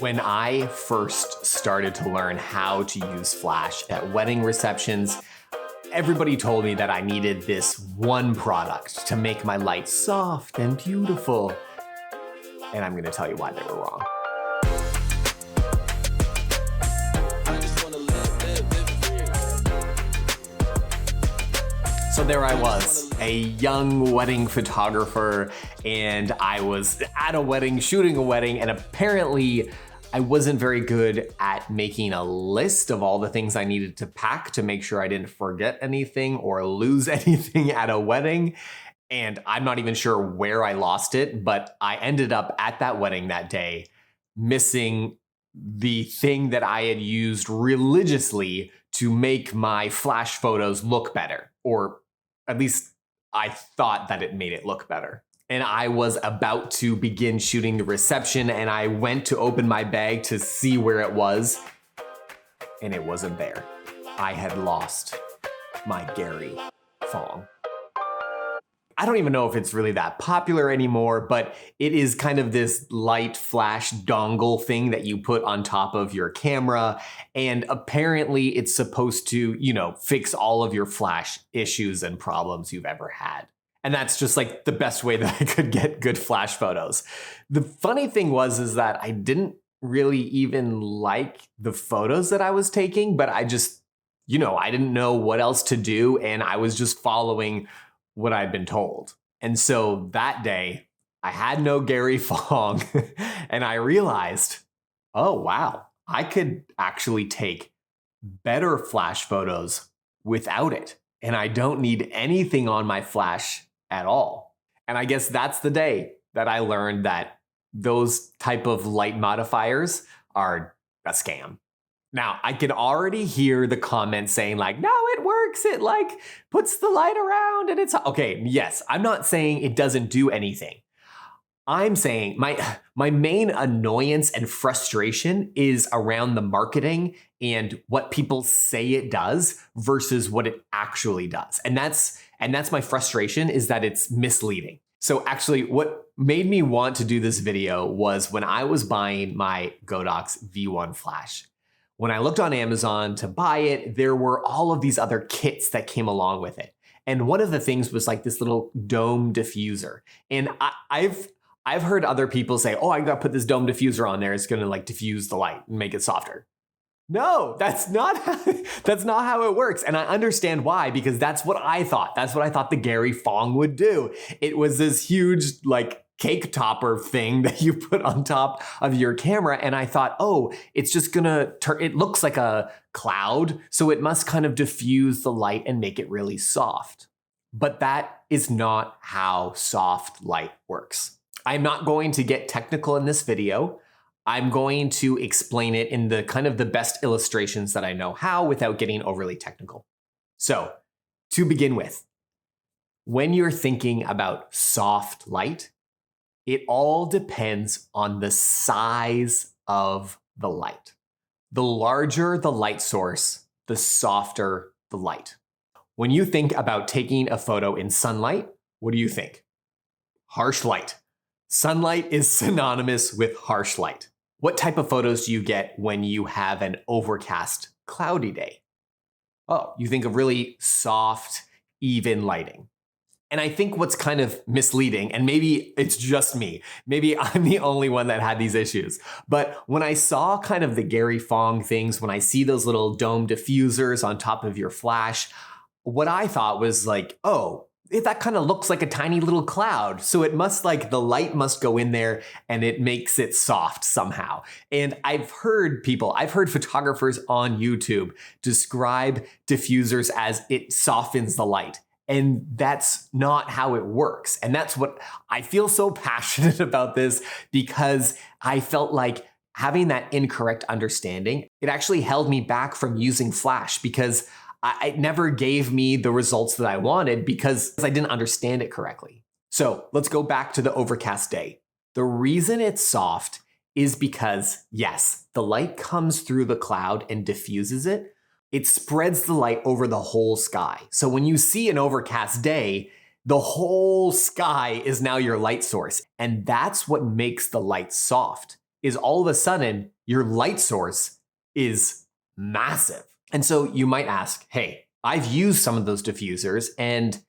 When I first started to learn how to use flash at wedding receptions, everybody told me that I needed this one product to make my light soft and beautiful. And I'm gonna tell you why they were wrong. So there I was, a young wedding photographer, and I was at a wedding, shooting a wedding, and apparently I wasn't very good at making a list of all the things I needed to pack to make sure I didn't forget anything or lose anything at a wedding. And I'm not even sure where I lost it, but I ended up at that wedding that day missing the thing that I had used religiously to make my flash photos look better, or at least I thought that it made it look better. And I was about to begin shooting the reception, and I went to open my bag to see where it was, and it wasn't there. I had lost my Gary Fong. I don't even know if it's really that popular anymore, but it is kind of this light flash dongle thing that you put on top of your camera. And apparently it's supposed to, fix all of your flash issues and problems you've ever had. And that's just like the best way that I could get good flash photos. The funny thing is that I didn't really even like the photos that I was taking, but I just, I didn't know what else to do. And I was just following what I'd been told. And so that day, I had no Gary Fong, and I realized, oh wow, I could actually take better flash photos without it. And I don't need anything on my flash at all. And I guess that's the day that I learned that those type of light modifiers are a scam. Now, I can already hear the comments saying like, no, it works. It puts the light around and it's okay. Yes, I'm not saying it doesn't do anything. I'm saying my main annoyance and frustration is around the marketing and what people say it does versus what it actually does. And that's my frustration, is that it's misleading. So actually what made me want to do this video was when I was buying my Godox V1 flash. When I looked on Amazon to buy it, there were all of these other kits that came along with it. And one of the things was like this little dome diffuser. And I've heard other people say, oh, I got to put this dome diffuser on there. It's going to diffuse the light and make it softer. No, that's not how it works. And I understand why, because that's what I thought. That's what I thought the Gary Fong would do. It was this huge cake topper thing that you put on top of your camera. And I thought, oh, it's just gonna turn, it looks like a cloud, so it must kind of diffuse the light and make it really soft. But that is not how soft light works. I'm not going to get technical in this video. I'm going to explain it in the kind of the best illustrations that I know how without getting overly technical. So, to begin with, when you're thinking about soft light, it all depends on the size of the light. The larger the light source, the softer the light. When you think about taking a photo in sunlight, what do you think? Harsh light. Sunlight is synonymous with harsh light. What type of photos do you get when you have an overcast, cloudy day? Oh, you think of really soft, even lighting. And I think what's kind of misleading, and maybe it's just me, maybe I'm the only one that had these issues, but when I saw kind of the Gary Fong things, when I see those little dome diffusers on top of your flash, what I thought was oh, that kind of looks like a tiny little cloud. So it must the light must go in there and it makes it soft somehow. And I've heard photographers on YouTube describe diffusers as it softens the light. And that's not how it works. And that's what I feel so passionate about this, because I felt like having that incorrect understanding, it actually held me back from using flash, because it never gave me the results that I wanted because I didn't understand it correctly. So let's go back to the overcast day. The reason it's soft is because, yes, the light comes through the cloud and diffuses it. It spreads the light over the whole sky. So when you see an overcast day, the whole sky is now your light source. And that's what makes the light soft. is all of a sudden your light source is massive. And so you might ask, hey, I've used some of those diffusers and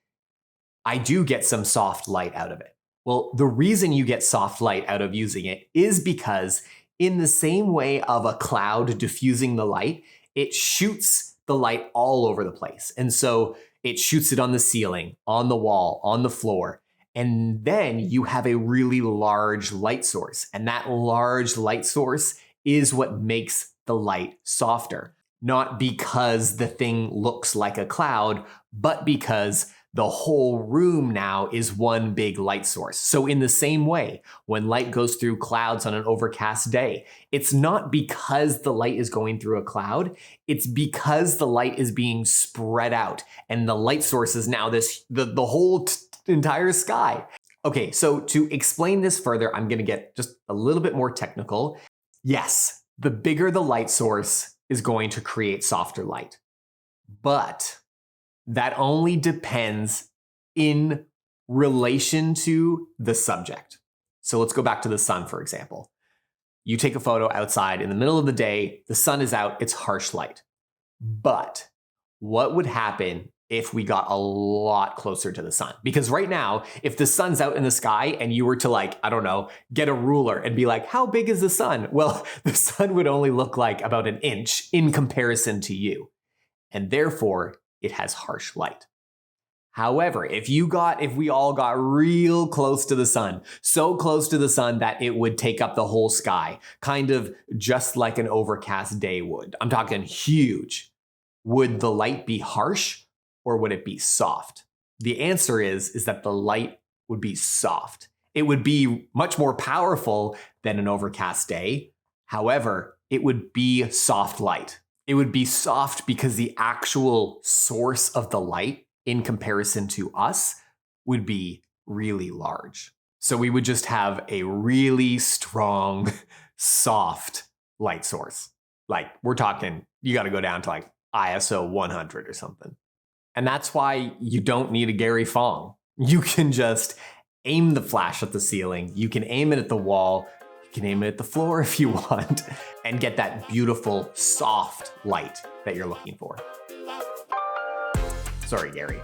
I do get some soft light out of it. Well, the reason you get soft light out of using it is because in the same way of a cloud diffusing the light, it shoots the light all over the place. And so it shoots it on the ceiling, on the wall, on the floor. And then you have a really large light source. And that large light source is what makes the light softer. Not because the thing looks like a cloud, but because the whole room now is one big light source. So in the same way, when light goes through clouds on an overcast day, it's not because the light is going through a cloud, it's because the light is being spread out and the light source is now the whole entire sky. Okay, so to explain this further, I'm gonna get just a little bit more technical. Yes, the bigger the light source is going to create softer light, but that only depends in relation to the subject. So let's go back to the sun, for example. You take a photo outside in the middle of the day, the sun is out, it's harsh light. But what would happen if we got a lot closer to the sun? Because right now, if the sun's out in the sky and you were to I don't know, get a ruler and be like, how big is the sun? Well, the sun would only look like about an inch in comparison to you. And therefore, it has harsh light. However, if we all got real close to the sun, so close to the sun that it would take up the whole sky, kind of just like an overcast day would, I'm talking huge, would the light be harsh or would it be soft? The answer is that the light would be soft. It would be much more powerful than an overcast day. However, it would be soft light. It would be soft because the actual source of the light in comparison to us would be really large. So we would just have a really strong, soft light source. We're talking, you got to go down to ISO 100 or something. And that's why you don't need a Gary Fong. You can just aim the flash at the ceiling. You can aim it at the wall. You can aim it at the floor if you want and get that beautiful, soft light that you're looking for. Sorry, Gary.